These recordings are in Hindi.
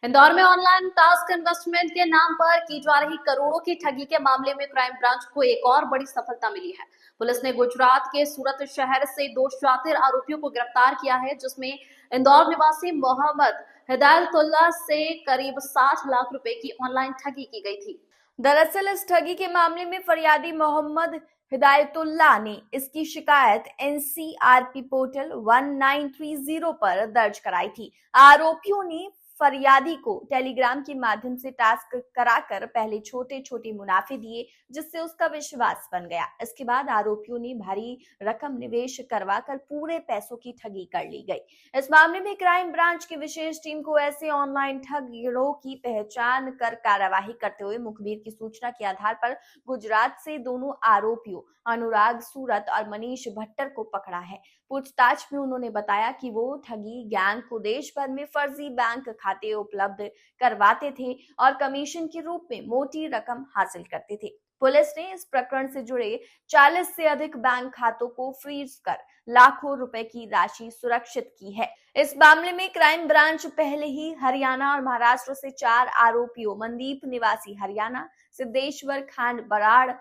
इंदौर में ऑनलाइन टास्क इन्वेस्टमेंट के नाम पर की जा रही करोड़ों की ठगी के मामले में क्राइम ब्रांच को एक और बड़ी सफलता मिली है। पुलिस ने गुजरात के सूरत शहर से 2 शातिर आरोपियों को गिरफ्तार किया है, जिसमें इंदौर निवासी मोहम्मद हिदायतुल्लाह से करीब 60 लाख रुपए की ऑनलाइन ठगी की गई थी। दरअसल इस ठगी के मामले में फरियादी मोहम्मद हिदायतुल्लाह ने इसकी शिकायत एनसीआरपी पोर्टल 1930 पर दर्ज कराई थी। आरोपियों ने फरियादी को टेलीग्राम के माध्यम से टास्क कराकर पहले छोटे छोटे मुनाफे दिए, जिससे उसका विश्वास बन गया। इसके बाद आरोपियों ने भारी रकम निवेश करवाकर पूरे पैसों की ठगी कर ली गई। इस मामले में क्राइम ब्रांच की विशेष टीम को ऐसे ऑनलाइन ठग गिरोह की पहचान कर कार्यवाही करते हुए मुखबिर की सूचना के आधार पर गुजरात से दोनों आरोपियों अनुराग सूरत और मनीष भट्टर को पकड़ा है। पूछताछ में उन्होंने बताया कि वो ठगी गैंग को देश भर में फर्जी बैंक खाते उपलब्ध करवाते थे और कमीशन के रूप में मोटी रकम हासिल करते थे। पुलिस ने इस प्रकरण से जुड़े 40 से अधिक बैंक खातों को फ्रीज कर लाखों रुपए की राशि सुरक्षित की है। इस मामले में क्राइम ब्रांच पहले ही हरियाणा और महाराष्ट्र से 4 आरोपियों मनदीप निवासी हरियाणा, सिद्धेश्वर खांड बराड़,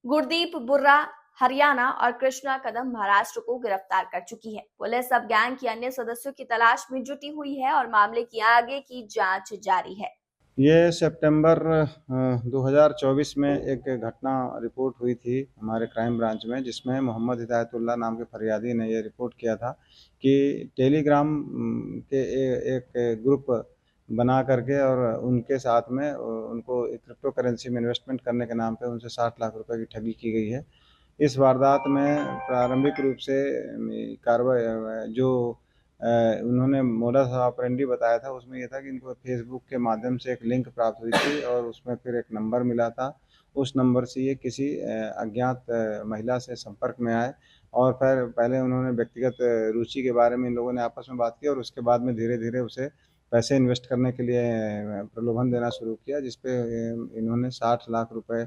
गुरदीप बुर्रा हरियाणा और कृष्णा कदम महाराष्ट्र को गिरफ्तार कर चुकी है। पुलिस अब गैंग के अन्य सदस्यों की तलाश में जुटी हुई है और मामले की आगे की जांच जारी है। ये सितंबर 2024 में एक घटना रिपोर्ट हुई थी हमारे क्राइम ब्रांच में, जिसमें मोहम्मद हिदायतुल्लाह नाम के फरियादी ने ये रिपोर्ट किया था कि टेलीग्राम के एक ग्रुप बना करके और उनके साथ में उनको क्रिप्टो करेंसी में इन्वेस्टमेंट करने के नाम पे उनसे 60 लाख रुपए की ठगी की गई है। इस वारदात में प्रारंभिक रूप से कार्रवाई जो उन्होंने मोडस ऑपरेंडी बताया था, उसमें ये था कि इनको फेसबुक के माध्यम से एक लिंक प्राप्त हुई थी और उसमें फिर एक नंबर मिला था। उस नंबर से ये किसी अज्ञात महिला से संपर्क में आए और फिर पहले उन्होंने व्यक्तिगत रुचि के बारे में इन लोगों ने आपस में बात की और उसके बाद में धीरे धीरे उसे पैसे इन्वेस्ट करने के लिए प्रलोभन देना शुरू किया, जिसपे इन्होंने 60 लाख रुपए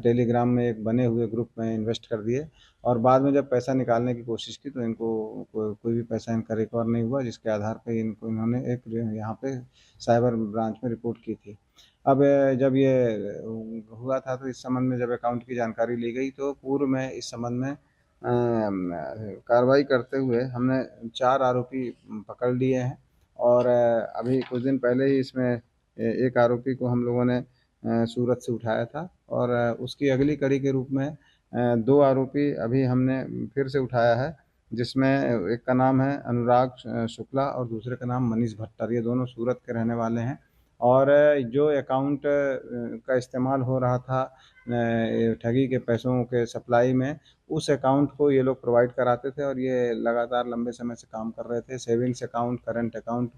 टेलीग्राम में एक बने हुए ग्रुप में इन्वेस्ट कर दिए और बाद में जब पैसा निकालने की कोशिश की तो इनको कोई भी पैसा इनका रिकवर नहीं हुआ, जिसके आधार पे इन्होंने एक यहाँ पे साइबर ब्रांच में रिपोर्ट की थी। अब जब ये हुआ था तो इस संबंध में जब अकाउंट की जानकारी ली गई तो पूर्व में इस संबंध में कार्रवाई करते हुए हमने 4 आरोपी पकड़ लिए हैं और अभी कुछ दिन पहले ही इसमें एक आरोपी को हम लोगों ने सूरत से उठाया था और उसकी अगली कड़ी के रूप में 2 आरोपी अभी हमने फिर से उठाया है, जिसमें एक का नाम है अनुराग शुक्ला और दूसरे का नाम मनीष भट्टर। ये दोनों सूरत के रहने वाले हैं और जो अकाउंट का इस्तेमाल हो रहा था ठगी के पैसों के सप्लाई में, उस अकाउंट को ये लोग प्रोवाइड कराते थे और ये लगातार लंबे समय से काम कर रहे थे। सेविंग्स अकाउंट, करंट अकाउंट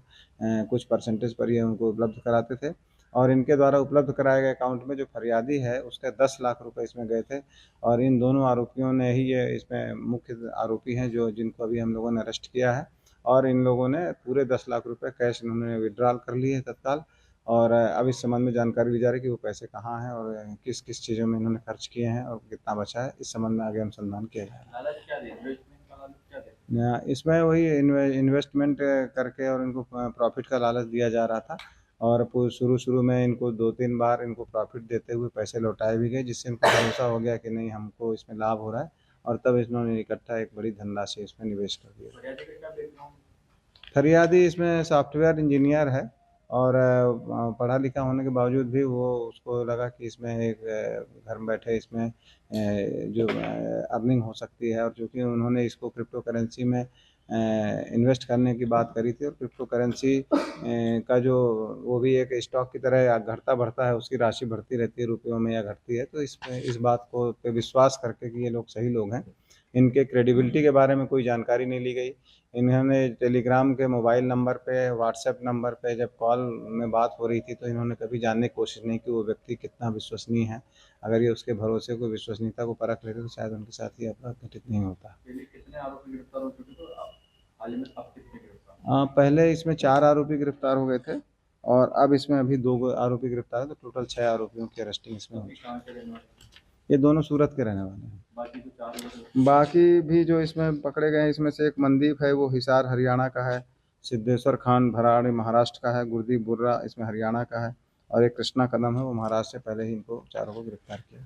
कुछ परसेंटेज पर ये उनको उपलब्ध कराते थे और इनके द्वारा उपलब्ध कराए गए अकाउंट में जो फरियादी है उसके 10 लाख रुपए इसमें गए थे और इन दोनों आरोपियों ने ही ये इसमें मुख्य आरोपी हैं जो जिनको अभी हम लोगों ने अरेस्ट किया है और इन लोगों ने पूरे 10 लाख रुपए कैश इन्होंने विड्रॉल कर लिए हैं तत्काल और अब इस संबंध में जानकारी ली जा रही है कि वो पैसे कहाँ हैं और किस किस चीज़ों में इन्होंने खर्च किए हैं और कितना बचा है। इस संबंध में आगे अनुसंधान किया जाएगा। इसमें वही इन्वेस्टमेंट करके और इनको प्रॉफिट का लालच दिया जा रहा था और शुरू में इनको 2-3 बार इनको प्रॉफिट देते हुए पैसे लौटाए भी गए, जिससे इनको भरोसा हो गया कि नहीं हमको इसमें लाभ हो रहा है और तब इन्होंने इकट्ठा एक बड़ी धनराशि इसमें निवेश कर दिया। फरियादी इसमें सॉफ्टवेयर इंजीनियर है और पढ़ा लिखा होने के बावजूद भी वो उसको लगा कि इसमें एक घर में बैठे इसमें जो अर्निंग हो सकती है और चूँकि उन्होंने इसको क्रिप्टो करेंसी में इन्वेस्ट करने की बात करी थी और क्रिप्टो करेंसी का जो वो भी एक स्टॉक की तरह घटता बढ़ता है, उसकी राशि बढ़ती रहती है रुपयों में या घटती है, तो इस बात को पे विश्वास करके कि ये लोग सही लोग हैं, इनके क्रेडिबिलिटी के बारे में कोई जानकारी नहीं ली गई। इन्होंने टेलीग्राम के मोबाइल नंबर पे, व्हाट्सएप नंबर पे जब कॉल में बात हो रही थी तो इन्होंने कभी जानने की कोशिश नहीं की वो व्यक्ति कितना विश्वसनीय है। अगर ये उसके भरोसे को, विश्वसनीयता को परख लेते तो शायद उनके साथ ये अपराध घटित नहीं होता। कितने आरोपी गिरफ्तार हो चुके तो हाल ही में अब कितने गिरफ्तार? पहले इसमें 4 आरोपी गिरफ्तार हो गए थे और अब इसमें अभी 2 आरोपी गिरफ्तार है, तो टोटल 6 आरोपियों की अरेस्टिंग इसमें हुई। ये दोनों सूरत के रहने वाले हैं। बाकी भी जो इसमें पकड़े गए हैं इसमें से एक मनदीप है, वो हिसार हरियाणा का है सिद्धेश्वर खान भराड़ी महाराष्ट्र का है, गुरदीप बुर्रा इसमें हरियाणा का है, और एक कृष्णा कदम है वो महाराष्ट्र से। पहले ही इनको चारों को गिरफ्तार किया।